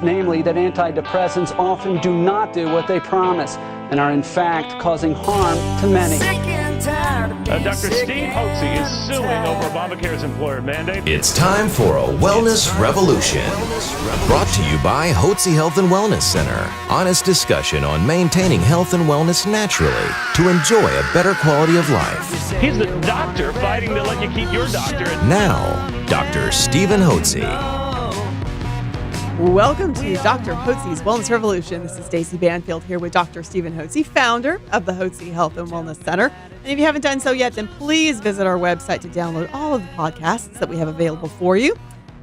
namely that antidepressants often do not do what they promise and are in fact causing harm to many. Dr. Steve Hotze is suing over Obamacare's employer mandate. It's time for a wellness revolution. Brought to you by Hotze Health and Wellness Center. Honest discussion on maintaining health and wellness naturally to enjoy a better quality of life. He's the doctor fighting to let you keep your doctor. Now, Dr. Stephen Hotze. Welcome to Dr. Hotze's Wellness Revolution. This is Stacey Banfield here with Dr. Stephen Hotze, founder of the Hotze Health and Wellness Center. And if you haven't done so yet, then please visit our website to download all of the podcasts that we have available for you.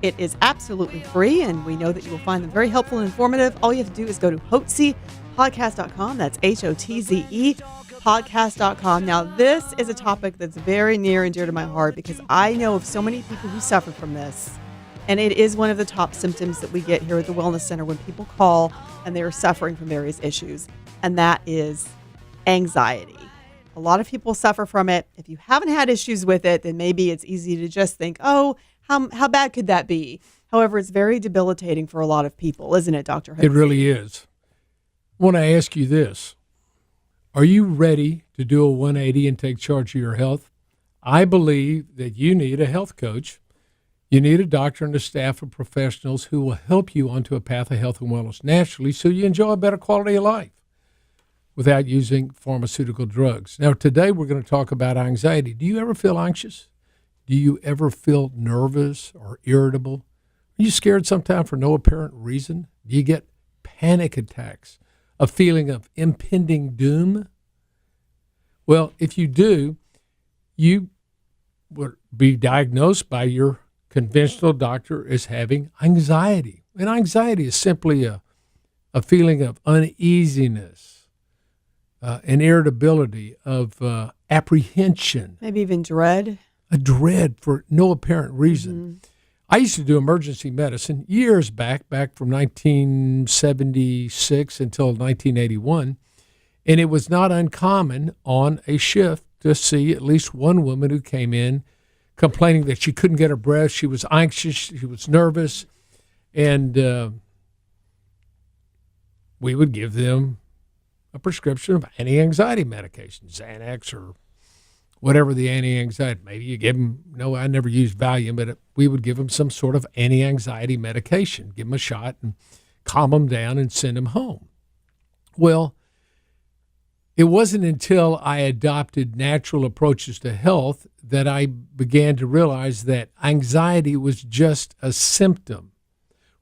It is absolutely free, and we know that you will find them very helpful and informative. All you have to do is go to hotzepodcast.com. That's HOTZE podcast.com. Now, this is a topic that's very near and dear to my heart because I know of so many people who suffer from this. And it is one of the top symptoms that we get here at the Wellness Center when people call and they are suffering from various issues. And that is anxiety. A lot of people suffer from it. If you haven't had issues with it, then maybe it's easy to just think, oh, how bad could that be? However, it's very debilitating for a lot of people, isn't it, Dr. Hotze? It really is. I want to ask you this. Are you ready to do a 180 and take charge of your health? I believe that you need a health coach. You need a doctor and a staff of professionals who will help you onto a path of health and wellness naturally so you enjoy a better quality of life without using pharmaceutical drugs. Now, today we're going to talk about anxiety. Do you ever feel anxious? Do you ever feel nervous or irritable? Are you scared sometimes for no apparent reason? Do you get panic attacks, a feeling of impending doom? Well, if you do, you would be diagnosed by your conventional doctor as having anxiety. And anxiety is simply a feeling of uneasiness, an irritability, of apprehension. Maybe even dread. A dread for no apparent reason. Mm-hmm. I used to do emergency medicine years back from 1976 until 1981, and it was not uncommon on a shift to see at least one woman who came in complaining that she couldn't get her breath, she was anxious, she was nervous, and we would give them a prescription of anti-anxiety medication, Xanax or whatever the anti-anxiety. Maybe you give them, no, I never used Valium, but we would give them some sort of anti-anxiety medication, give them a shot and calm them down and send them home. Well, it wasn't until I adopted natural approaches to health that I began to realize that anxiety was just a symptom.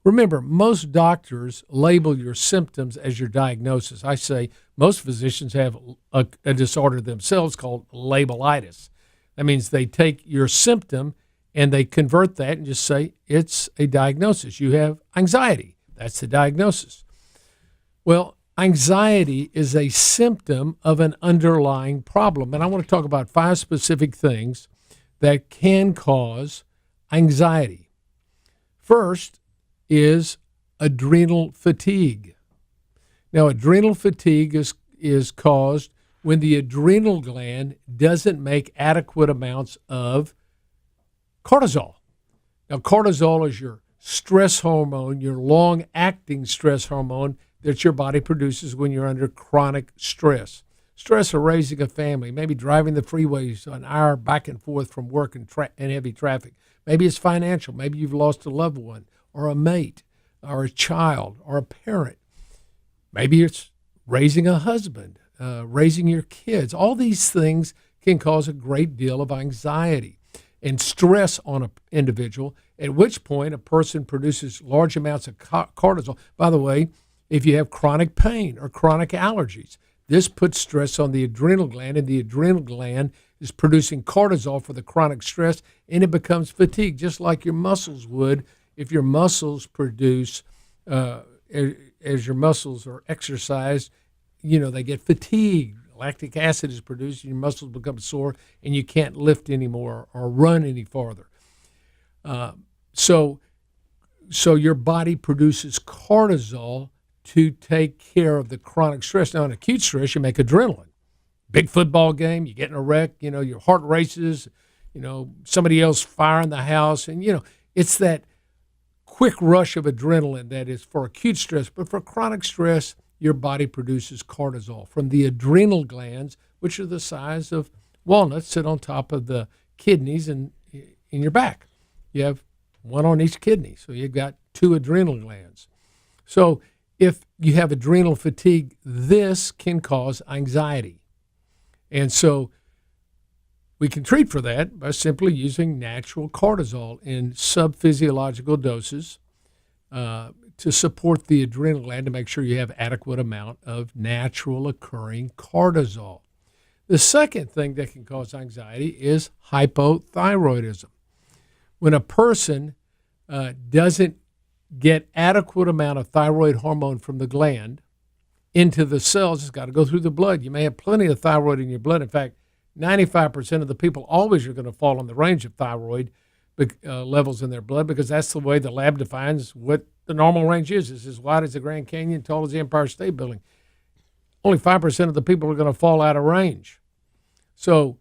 Remember, most doctors label your symptoms as your diagnosis. I say most physicians have a disorder themselves called labelitis. That means they take your symptom and they convert that and just say it's a diagnosis. You have anxiety. That's the diagnosis. Well, anxiety is a symptom of an underlying problem. And I want to talk about 5 specific things that can cause anxiety. First is adrenal fatigue. Now, adrenal fatigue is caused when the adrenal gland doesn't make adequate amounts of cortisol. Now, cortisol is your stress hormone, your long-acting stress hormone that your body produces when you're under chronic stress. Stress of raising a family, maybe driving the freeways an hour back and forth from work and heavy traffic. Maybe it's financial. Maybe you've lost a loved one or a mate or a child or a parent. Maybe it's raising a husband, raising your kids. All these things can cause a great deal of anxiety and stress on an individual, at which point a person produces large amounts of cortisol. By the way, if you have chronic pain or chronic allergies, this puts stress on the adrenal gland, and the adrenal gland is producing cortisol for the chronic stress, and it becomes fatigue, just like your muscles would if your muscles produce, as your muscles are exercised, they get fatigued. Lactic acid is produced, and your muscles become sore, and you can't lift anymore or run any farther. So your body produces cortisol to take care of the chronic stress. Now, in acute stress, you make adrenaline. Big football game, you get in a wreck, your heart races, somebody else firing the house. And, it's that quick rush of adrenaline that is for acute stress, but for chronic stress, your body produces cortisol from the adrenal glands, which are the size of walnuts, sit on top of the kidneys in your back. You have one on each kidney, so you've got 2 adrenal glands. So if you have adrenal fatigue, this can cause anxiety. And so we can treat for that by simply using natural cortisol in subphysiological doses to support the adrenal gland to make sure you have adequate amount of natural occurring cortisol. The second thing that can cause anxiety is hypothyroidism. When a person doesn't get adequate amount of thyroid hormone from the gland into the cells, it's got to go through the blood. You may have plenty of thyroid in your blood. In fact, 95% of the people always are going to fall in the range of thyroid levels in their blood, because that's the way the lab defines what the normal range is. It's as wide as the Grand Canyon, tall as the Empire State Building. Only 5% of the people are going to fall out of range. So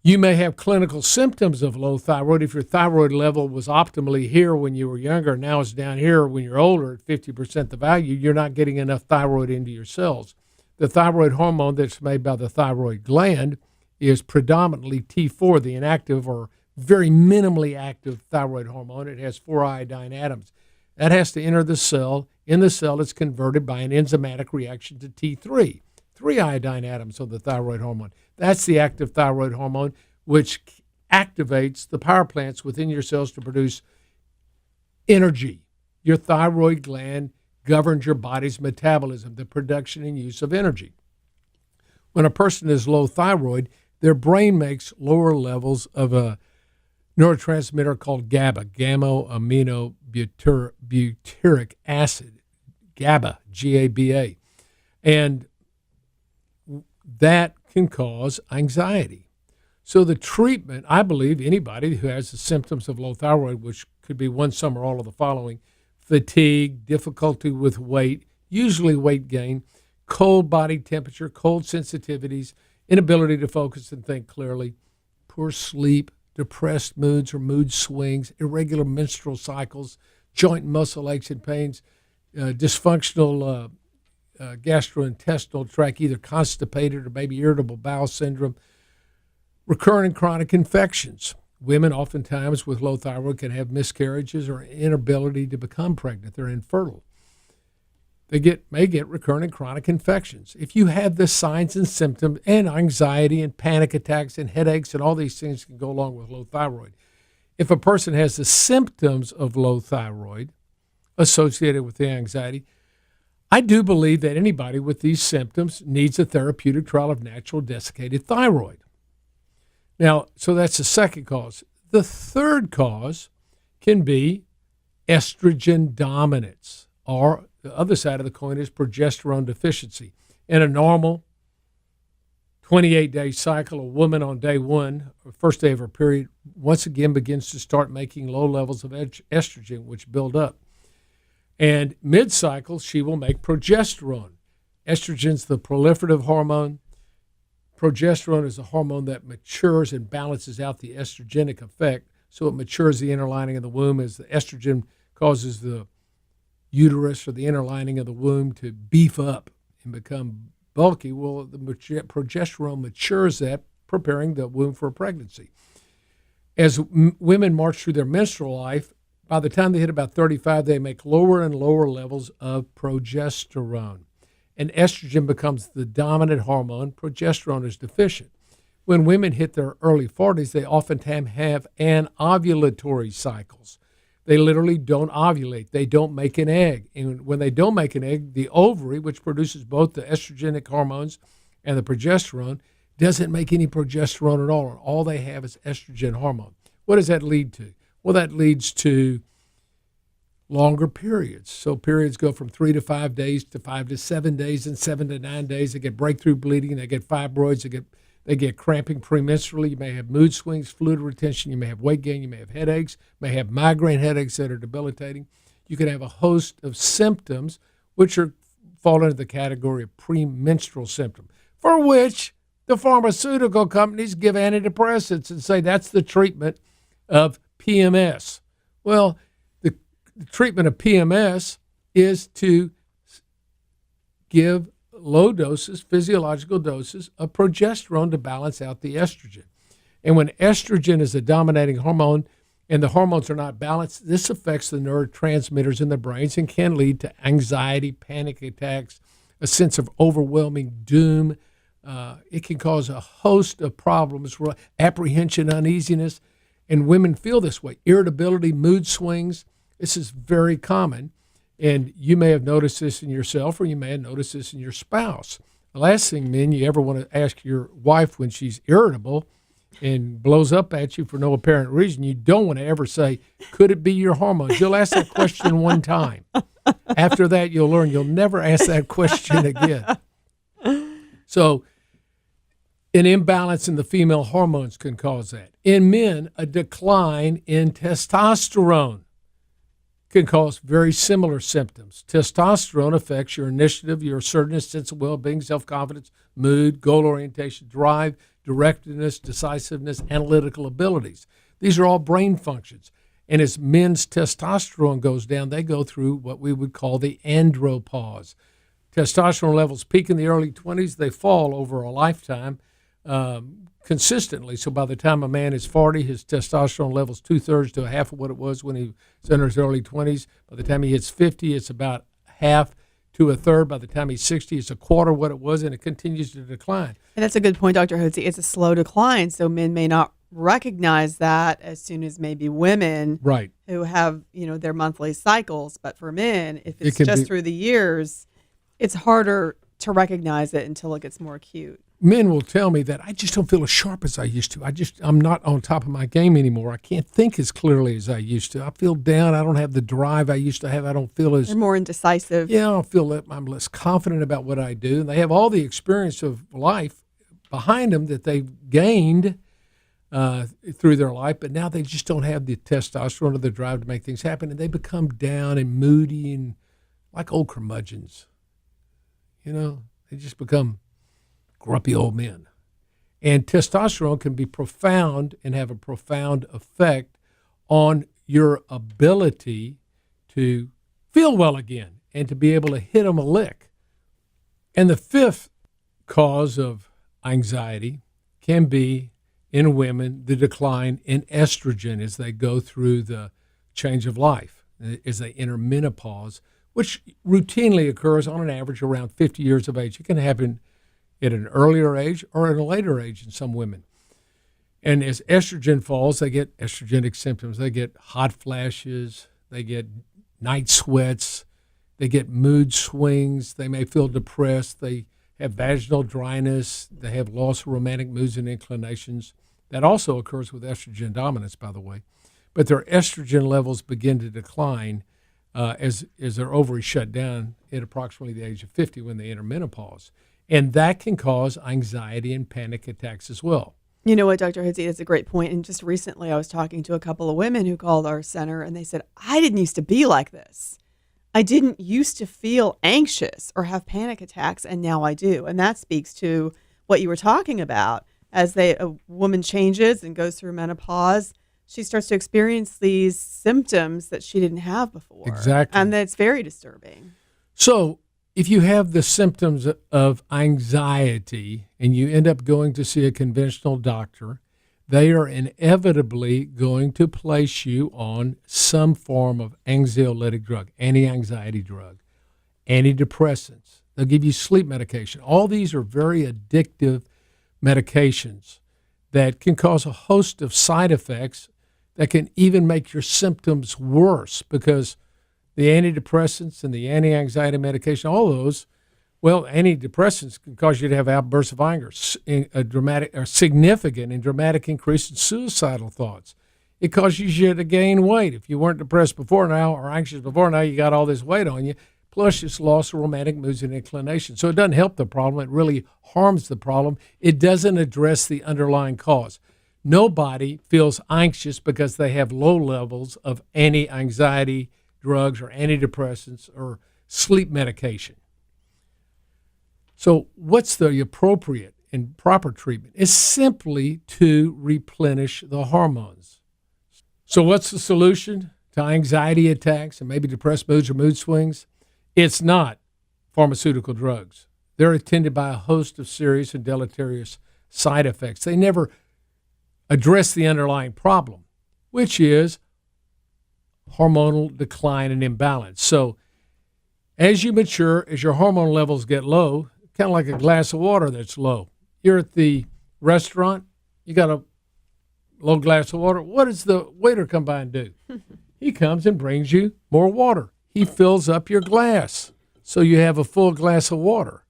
you may have clinical symptoms of low thyroid if your thyroid level was optimally here when you were younger. Now it's down here when you're older at 50% the value. You're not getting enough thyroid into your cells. The thyroid hormone that's made by the thyroid gland is predominantly T4, the inactive or very minimally active thyroid hormone. It has 4 iodine atoms. That has to enter the cell. In the cell, it's converted by an enzymatic reaction to T3, 3 iodine atoms of the thyroid hormone. That's the active thyroid hormone, which activates the power plants within your cells to produce energy. Your thyroid gland governs your body's metabolism, the production and use of energy. When a person is low thyroid, their brain makes lower levels of a neurotransmitter called GABA, gamma-aminobutyric acid, GABA, G-A-B-A. And that can cause anxiety. So the treatment, I believe anybody who has the symptoms of low thyroid, which could be one, some, or all of the following: fatigue, difficulty with weight, usually weight gain, cold body temperature, cold sensitivities, inability to focus and think clearly, poor sleep, depressed moods or mood swings, irregular menstrual cycles, joint and muscle aches and pains, dysfunctional gastrointestinal tract, either constipated or maybe irritable bowel syndrome, recurrent and chronic infections. Women oftentimes with low thyroid can have miscarriages or inability to become pregnant. They're infertile. They may get recurrent and chronic infections. If you have the signs and symptoms, and anxiety and panic attacks and headaches and all these things can go along with low thyroid. If a person has the symptoms of low thyroid associated with the anxiety, I do believe that anybody with these symptoms needs a therapeutic trial of natural desiccated thyroid. Now, so that's the second cause. The third cause can be estrogen dominance, or the other side of the coin is progesterone deficiency. In a normal 28-day cycle, a woman on day 1, or first day of her period, once again begins to start making low levels of estrogen, which build up. And mid-cycle, she will make progesterone. Estrogen's the proliferative hormone. Progesterone is a hormone that matures and balances out the estrogenic effect, so it matures the inner lining of the womb as the estrogen causes the uterus or the inner lining of the womb to beef up and become bulky. Well, the progesterone matures that, preparing the womb for a pregnancy. As women march through their menstrual life, by the time they hit about 35, they make lower and lower levels of progesterone. And estrogen becomes the dominant hormone. Progesterone is deficient. When women hit their early 40s, they oftentimes have anovulatory cycles. They literally don't ovulate. They don't make an egg. And when they don't make an egg, the ovary, which produces both the estrogenic hormones and the progesterone, doesn't make any progesterone at all. And all they have is estrogen hormone. What does that lead to? Well, that leads to longer periods. So periods go from 3 to 5 days to 5 to 7 days and 7 to 9 days. They get breakthrough bleeding. They get fibroids. They get cramping premenstrually. You may have mood swings, fluid retention. You may have weight gain. You may have headaches. You may have migraine headaches that are debilitating. You can have a host of symptoms which fall into the category of premenstrual symptom, for which the pharmaceutical companies give antidepressants and say that's the treatment of PMS. Well, the the treatment of PMS is to give low doses, physiological doses of progesterone to balance out the estrogen. And when estrogen is a dominating hormone and the hormones are not balanced, this affects the neurotransmitters in the brains and can lead to anxiety, panic attacks, a sense of overwhelming doom. It can cause a host of problems, apprehension, uneasiness, and women feel this way. Irritability, mood swings. This is very common, and you may have noticed this in yourself, or you may have noticed this in your spouse. The last thing, men, you ever want to ask your wife when she's irritable and blows up at you for no apparent reason, you don't want to ever say, could it be your hormones? You'll ask that question one time. After that, you'll learn you'll never ask that question again. So an imbalance in the female hormones can cause that. In men, a decline in testosterone can cause very similar symptoms. Testosterone affects your initiative, your assertiveness, sense of well-being, self-confidence, mood, goal orientation, drive, directedness, decisiveness, analytical abilities. These are all brain functions. And as men's testosterone goes down, they go through what we would call the andropause. Testosterone levels peak in the early 20s. They fall over a lifetime consistently. So by the time a man is 40, his testosterone level's 2/3 to half of what it was when he was in his early 20s. By the time he hits 50, it's about half to a third. By the time he's 60, it's a quarter what it was, and it continues to decline. And that's a good point, Dr. Hotze. It's a slow decline, so men may not recognize that as soon as maybe women Right. who have, their monthly cycles. But for men, if it's can just be- through the years, it's harder to recognize it until it gets more acute. Men will tell me that I just don't feel as sharp as I used to. I'm not on top of my game anymore. I can't think as clearly as I used to. I feel down. I don't have the drive I used to have. I don't feel as They're more indecisive. Yeah, I don't feel that I'm less confident about what I do. And they have all the experience of life behind them that they've gained through their life, but now they just don't have the testosterone or the drive to make things happen, and they become down and moody and like old curmudgeons. They just become grumpy old men. And testosterone can be profound and have a profound effect on your ability to feel well again and to be able to hit them a lick. And the fifth cause of anxiety can be, in women, the decline in estrogen as they go through the change of life, as they enter menopause, which routinely occurs on an average around 50 years of age. It can happen at an earlier age or at a later age in some women. And as estrogen falls, they get estrogenic symptoms. They get hot flashes. They get night sweats. They get mood swings. They may feel depressed. They have vaginal dryness. They have loss of romantic moods and inclinations. That also occurs with estrogen dominance, by the way. But their estrogen levels begin to decline as their ovaries shut down at approximately the age of 50 when they enter menopause. And that can cause anxiety and panic attacks as well. You know what, Dr. Hotze, that's a great point. And just recently I was talking to a couple of women who called our center, and they said, I didn't used to be like this. I didn't used to feel anxious or have panic attacks, and now I do. And that speaks to what you were talking about. As a woman changes and goes through menopause, she starts to experience these symptoms that she didn't have before. Exactly. And that's very disturbing. So if you have the symptoms of anxiety and you end up going to see a conventional doctor, they are inevitably going to place you on some form of anxiolytic drug, anti-anxiety drug, antidepressants. They'll give you sleep medication. All these are very addictive medications that can cause a host of side effects that can even make your symptoms worse, because the antidepressants and the anti-anxiety medication, all those, well, antidepressants can cause you to have outbursts of anger, a dramatic or significant and dramatic increase in suicidal thoughts. It causes you to gain weight. If you weren't depressed before now or anxious before, now you got all this weight on you, plus it's loss of romantic moods and inclinations. So it doesn't help the problem. It really harms the problem. It doesn't address the underlying cause. Nobody feels anxious because they have low levels of anti-anxiety drugs or antidepressants or sleep medication. So what's the appropriate and proper treatment? It's simply to replenish the hormones. So what's the solution to anxiety attacks and maybe depressed moods or mood swings, it's not pharmaceutical drugs. They're attended by a host of serious and deleterious side effects. They never address the underlying problem, which is hormonal decline and imbalance. So as you mature, as your hormone levels get low, kind of like a glass of water that's low. You're at the restaurant, you got a low glass of water. What does the waiter come by and do? He comes and brings you more water. He fills up your glass so you have a full glass of water.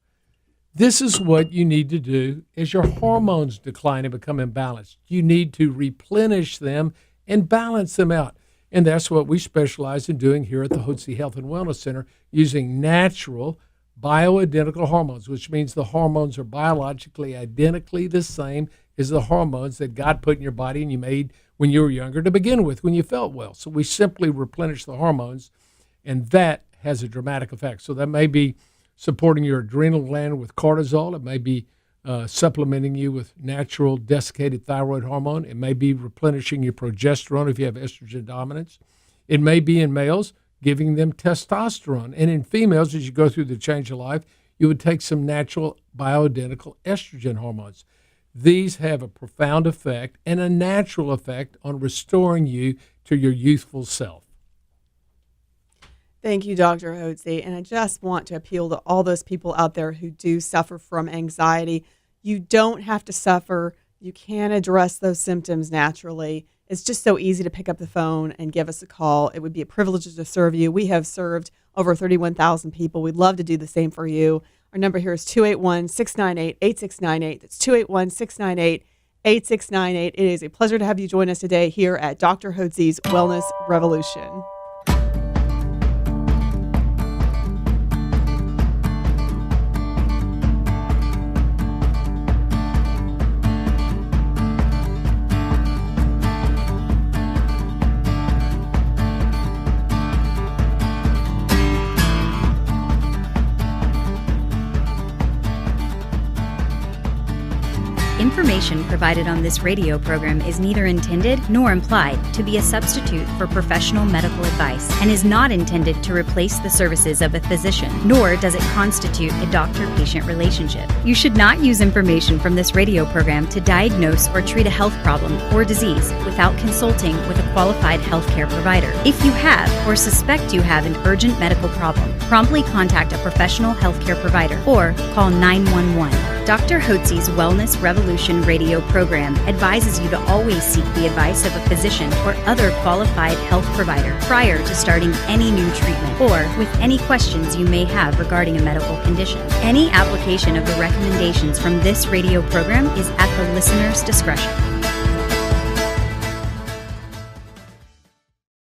This is what you need to do as your hormones decline and become imbalanced. You need to replenish them and balance them out. And that's what we specialize in doing here at the Hotze Health and Wellness Center, using natural bioidentical hormones, which means the hormones are biologically identically the same as the hormones that God put in your body and you made when you were younger to begin with, when you felt well. So we simply replenish the hormones, and that has a dramatic effect. So that may be supporting your adrenal gland with cortisol. It may be supplementing you with natural desiccated thyroid hormone. It may be replenishing your progesterone if you have estrogen dominance. It may be in males, giving them testosterone. And in females, as you go through the change of life, you would take some natural bioidentical estrogen hormones. These have a profound effect and a natural effect on restoring you to your youthful self. Thank you, Dr. Hotze. And I just want to appeal to all those people out there who do suffer from anxiety. You don't have to suffer. You can address those symptoms naturally. It's just so easy to pick up the phone and give us a call. It would be a privilege to serve you. We have served over 31,000 people. We'd love to do the same for you. Our number here is 281-698-8698. That's 281-698-8698. It is a pleasure to have you join us today here at Dr. Hotze's Wellness Revolution. Information provided on this radio program is neither intended nor implied to be a substitute for professional medical advice and is not intended to replace the services of a physician, nor does it constitute a doctor-patient relationship. You should not use information from this radio program to diagnose or treat a health problem or disease without consulting with a qualified healthcare provider. If you have or suspect you have an urgent medical problem, promptly contact a professional healthcare provider or call 911. Dr. Hotze's Wellness Revolution radio program advises you to always seek the advice of a physician or other qualified health provider prior to starting any new treatment or with any questions you may have regarding a medical condition. Any application of the recommendations from this radio program is at the listener's discretion.